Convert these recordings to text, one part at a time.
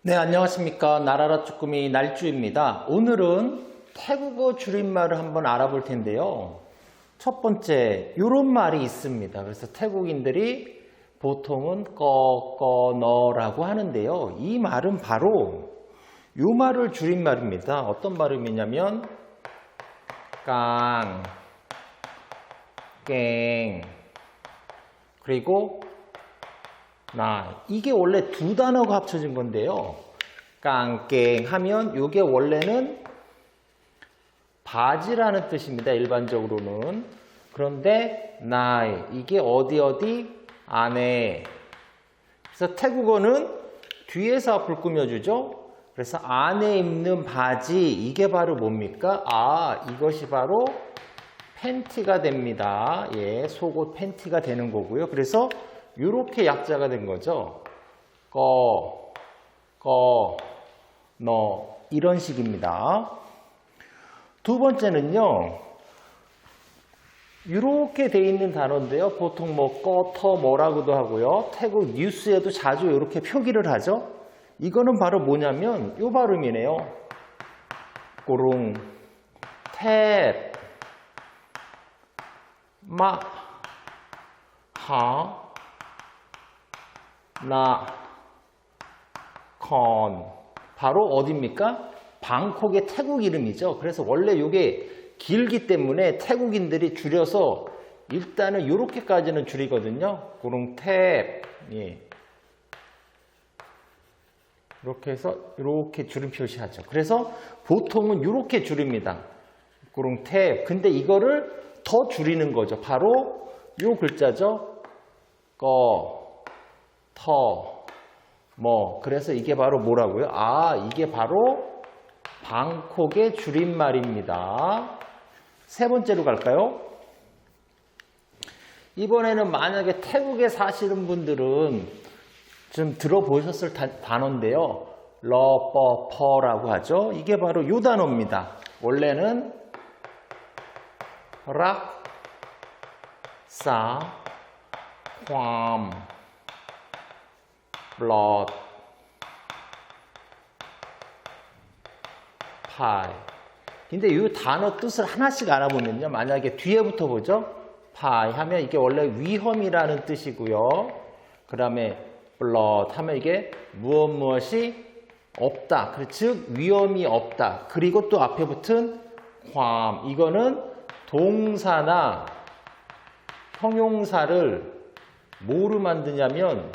네, 안녕하십니까. 나라라 쭈꾸미 날쭈입니다. 오늘은 태국어 줄임말을 한번 알아볼 텐데요. 첫 번째, 이런 말이 있습니다. 그래서 태국인들이 보통은 꺼꺼너라고 하는데요. 이 말은 바로 이 말을 줄임말입니다. 어떤 발음이냐면 깡, 깽, 그리고 나, 이게 원래 두 단어가 합쳐진 건데요. 깡깽 하면 이게 원래는 바지라는 뜻입니다. 일반적으로는. 그런데 나이, 이게 어디 안에. 그래서 태국어는 뒤에서 앞을 꾸며주죠. 그래서 안에 입는 바지, 이게 바로 뭡니까? 아, 이것이 바로 팬티가 됩니다. 예, 속옷 팬티가 되는 거고요. 그래서 이렇게 약자가 된 거죠. 너 이런 식입니다. 두 번째는요. 이렇게 돼 있는 단어인데요. 보통 꺼터 뭐라고도 하고요. 태국 뉴스에도 자주 이렇게 표기를 하죠. 이거는 바로 뭐냐면 이 발음이네요. 꼬롱, 탭, 마, 하, 나, 컨. 바로 어디입니까? 방콕의 태국 이름이죠. 그래서 원래 이게 길기 때문에 태국인들이 줄여서 일단은 이렇게까지는 줄이거든요. 고롱탭. 예. 이렇게 해서 이렇게 줄임 표시하죠. 그래서 보통은 이렇게 줄입니다. 고롱탭. 근데 이거를 더 줄이는 거죠. 바로 이 글자죠. 그래서 이게 바로 뭐라고요? 아, 이게 바로 방콕의 줄임말입니다. 세 번째로 갈까요? 이번에는 만약에 태국에 사시는 분들은 좀 들어보셨을 단어인데요. 러퍼퍼라고 하죠. 이게 바로 이 단어입니다. 원래는 락, 사, ความ, blood, pie. 근데 이 단어 뜻을 하나씩 알아보면요. 만약에 뒤에부터 보죠. pie 하면 이게 원래 위험이라는 뜻이고요. 그 다음에 blood 하면 이게 무엇이 없다. 즉 위험이 없다. 그리고 또 앞에 붙은 ความ, 이거는 동사나 형용사를 뭐로 만드냐면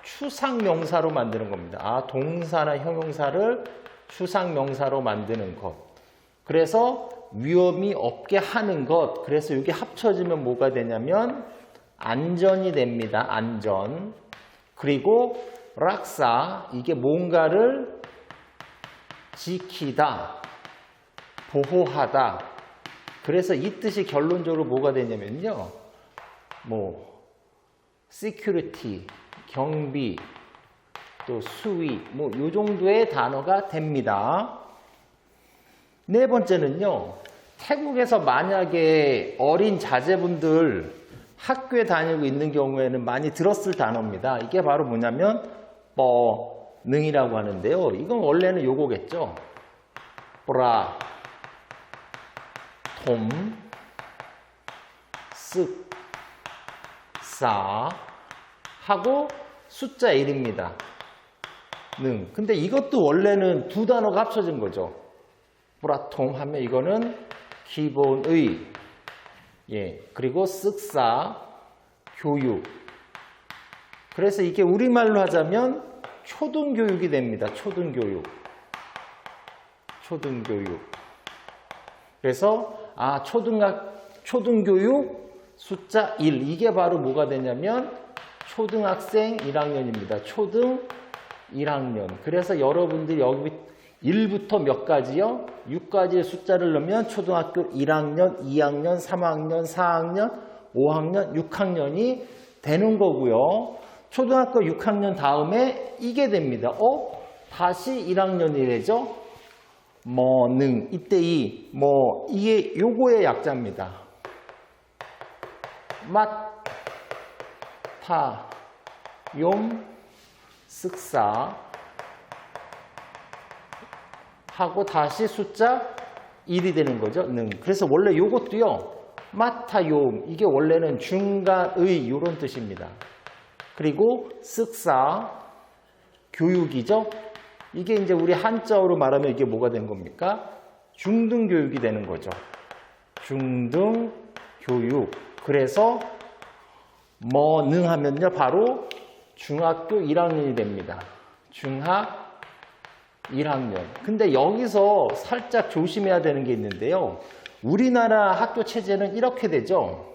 추상명사로 만드는 겁니다. 아, 동사나 형용사를 추상명사로 만드는 것. 그래서 위험이 없게 하는 것. 그래서 이게 합쳐지면 뭐가 되냐면 안전이 됩니다. 안전. 그리고 락사, 이게 뭔가를 지키다, 보호하다. 그래서 이 뜻이 결론적으로 뭐가 되냐면요. security, 경비, 또 수위, 요 정도의 단어가 됩니다. 네 번째는요. 태국에서 만약에 어린 자제분들 학교에 다니고 있는 경우에는 많이 들었을 단어입니다. 이게 바로 뭐냐면 능이라고 하는데요. 이건 원래는 요거겠죠. 브라, 톰, 쓱, 싸 하고 숫자 1입니다. 능. 근데 이것도 원래는 두 단어가 합쳐진 거죠. 브라통 하면 이거는 기본의. 예. 그리고 쓱싸, 교육. 그래서 이게 우리말로 하자면 초등교육이 됩니다. 초등교육. 초등교육. 그래서 초등교육 숫자 1. 이게 바로 뭐가 되냐면 초등학생 1학년입니다. 초등 1학년. 그래서 여러분들이 여기 1부터 몇 가지요? 6가지의 숫자를 넣으면 초등학교 1학년, 2학년, 3학년, 4학년, 5학년, 6학년이 되는 거고요. 초등학교 6학년 다음에 이게 됩니다. 다시 1학년이 되죠? 이때 이게 요거의 약자입니다. 용, 쓱사, 하고 다시 숫자 1이 되는 거죠. 능. 그래서 원래 요것도요. 마타용 이게 원래는 중간의 이런 뜻입니다. 그리고 쓱사 교육이죠. 이게 이제 우리 한자어로 말하면 이게 뭐가 된 겁니까? 중등 교육이 되는 거죠. 중등 교육. 그래서 뭐 능 하면요 바로 중학교 1학년이 됩니다. 중학 1학년. 근데 여기서 살짝 조심해야 되는 게 있는데요. 우리나라 학교 체제는 이렇게 되죠.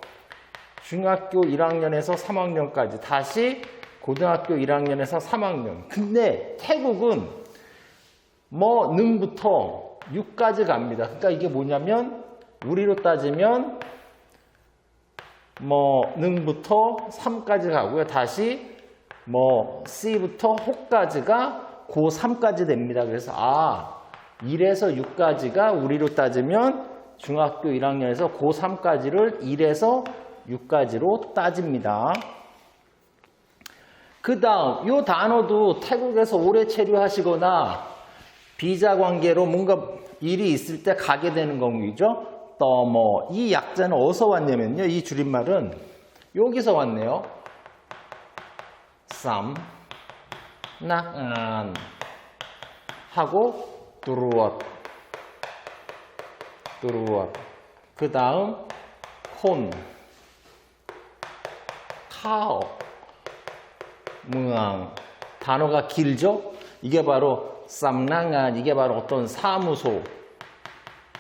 중학교 1학년에서 3학년까지 다시 고등학교 1학년에서 3학년. 근데 태국은 뭐 능부터 6까지 갑니다. 그러니까 이게 뭐냐면 우리로 따지면 뭐 능부터 3까지 가고요. 다시 뭐 C부터 호까지가 고3까지 됩니다. 그래서 1에서 6까지가 우리로 따지면 중학교 1학년에서 고3까지를 1에서 6까지로 따집니다. 그 다음 이 단어도 태국에서 오래 체류하시거나 비자 관계로 뭔가 일이 있을 때 가게 되는 경우이죠. 떠머 이 약자는 어디서 왔냐면요. 이 줄임말은 여기서 왔네요. 쌈, 낙안 하고 두루엇 그 다음 콘 카오 무앙 단어가 길죠? 이게 바로 쌈낭안 이게 바로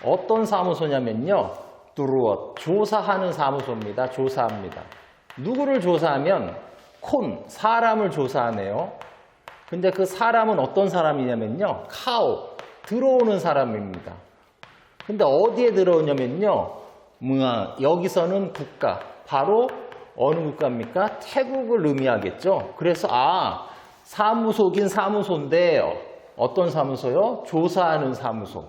어떤 사무소냐면요. 두루엇 조사하는 사무소입니다. 조사합니다. 누구를 조사하면 콘 사람을 조사하네요. 근데 그 사람은 어떤 사람이냐면요. 카오 들어오는 사람입니다. 근데 어디에 들어오냐면요. 무앙 여기서는 국가 바로 어느 국가입니까? 태국을 의미하겠죠. 그래서 사무소긴 사무소인데 어떤 사무소요? 조사하는 사무소.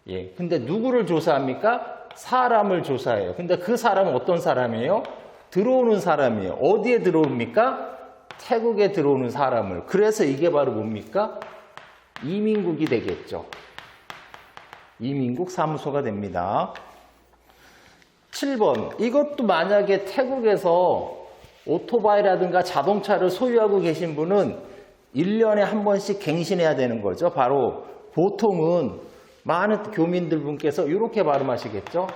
예. 근데 누구를 조사합니까? 사람을 조사해요. 근데 그 사람은 어떤 사람이에요? 들어오는 사람이에요. 어디에 들어옵니까? 태국에 들어오는 사람을. 그래서 이게 바로 뭡니까? 이민국이 되겠죠. 이민국 사무소가 됩니다. 7번. 이것도 만약에 태국에서 오토바이라든가 자동차를 소유하고 계신 분은 1년에 한 번씩 갱신해야 되는 거죠. 바로 보통은 많은 교민들 분께서 이렇게 발음하시겠죠.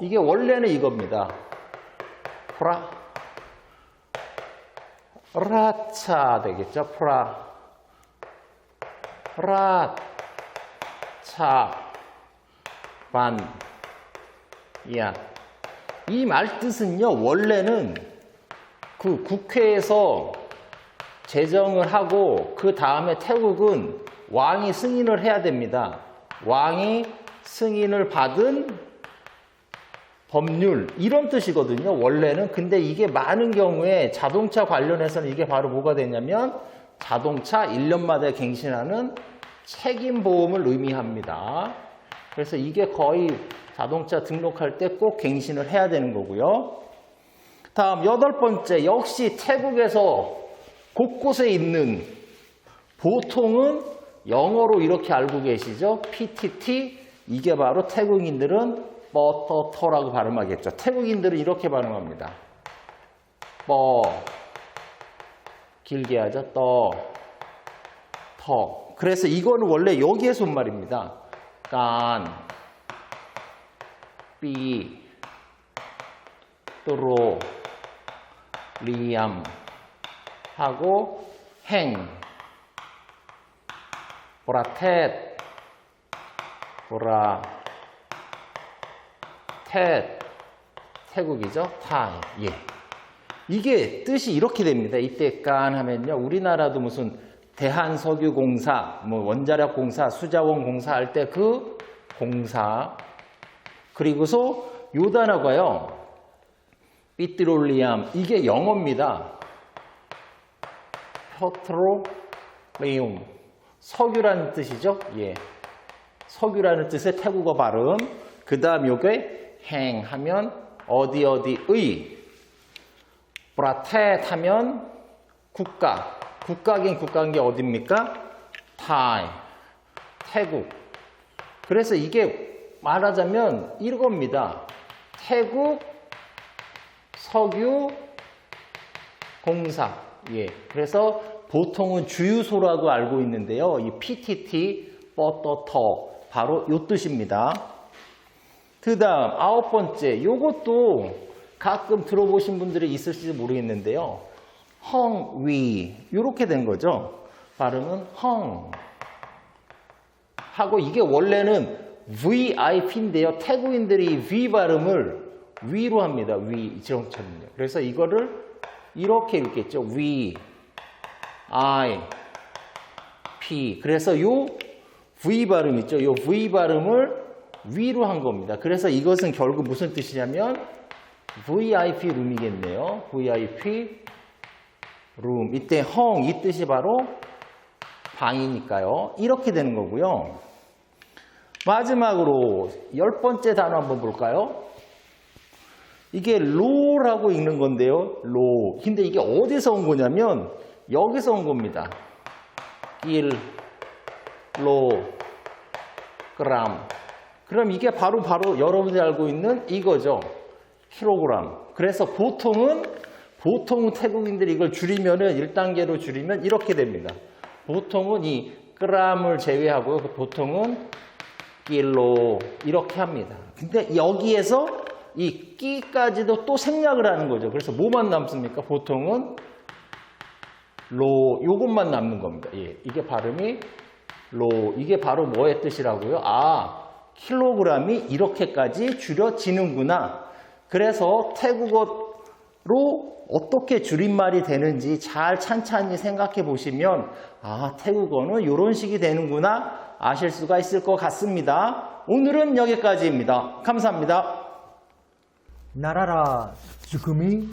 이게 원래는 이겁니다. 라차 되겠죠. 이 말 뜻은요. 원래는 그 국회에서 제정을 하고 그 다음에 태국은 왕이 승인을 해야 됩니다. 왕이 승인을 받은 법률 이런 뜻이거든요. 원래는. 근데 이게 많은 경우에 자동차 관련해서는 이게 바로 뭐가 되냐면 자동차 1년마다 갱신하는 책임보험을 의미합니다. 그래서 이게 거의 자동차 등록할 때 꼭 갱신을 해야 되는 거고요. 다음 8번째 역시 태국에서 곳곳에 있는 보통은 영어로 이렇게 알고 계시죠? PTT 이게 바로 태국인들은 뻐터터라고 발음하겠죠. 태국인들은 이렇게 발음합니다. 길게 하죠. 터. 그래서 이거는 원래 여기에 손말입니다. 깐, 삐, 또로, 리암 하고 행, 보라텟, 태국이죠. 타이. 예. 이게 뜻이 이렇게 됩니다. 이때 깐 하면요. 우리나라도 무슨 대한석유공사, 뭐 원자력공사, 수자원공사 할 때 그 공사. 그리고서 요 단어가요. 삐트롤리암. 이게 영어입니다. 페트롤리움. 석유라는 뜻이죠. 예. 석유라는 뜻의 태국어 발음. 그 다음 요게 행 하면 어디의 브라텟 하면 국가 국가긴 국가인 게 어딥니까? 타이, 태국. 그래서 이게 말하자면 이겁니다. 태국 석유 공사. 예. 그래서 보통은 주유소라고 알고 있는데요. 이 PTT, 뻐떠터. 바로 요 뜻입니다. 그 다음, 9번째. 요것도 가끔 들어보신 분들이 있을지 모르겠는데요. 헝위. 요렇게 된 거죠. 발음은 헝. 하고 이게 원래는 VIP인데요. 태국인들이 V 발음을 위로 합니다. 위. 이처럼요. 그래서 이거를 이렇게 읽겠죠. V, I, P. 그래서 요 V 발음 있죠. 요 V 발음을 위로 한 겁니다. 그래서 이것은 결국 무슨 뜻이냐면 VIP 룸이겠네요. VIP 룸. 이때 헝, 이 뜻이 바로 방이니까요. 이렇게 되는 거고요. 마지막으로 10번째 단어 한번 볼까요? 이게 로라고 읽는 건데요. 로. 근데 이게 어디서 온 거냐면 여기서 온 겁니다. 1, 로, 그람. 그럼 이게 바로 여러분들이 알고 있는 이거죠. 킬로그램. 그래서 보통은 태국인들이 이걸 줄이면은 1단계로 줄이면 이렇게 됩니다. 보통은 이 그람을 제외하고요. 보통은 킬로 이렇게 합니다. 근데 여기에서 이 끼까지도 또 생략을 하는 거죠. 그래서 뭐만 남습니까? 보통은 로, 요것만 남는 겁니다. 예, 이게 발음이 로, 이게 바로 뭐의 뜻이라고요? 아, 킬로그램이 이렇게까지 줄여지는구나. 그래서 태국어로 어떻게 줄임말이 되는지 잘 찬찬히 생각해 보시면 아, 태국어는 이런 식이 되는구나 아실 수가 있을 것 같습니다. 오늘은 여기까지입니다. 감사합니다. 나라라 주금이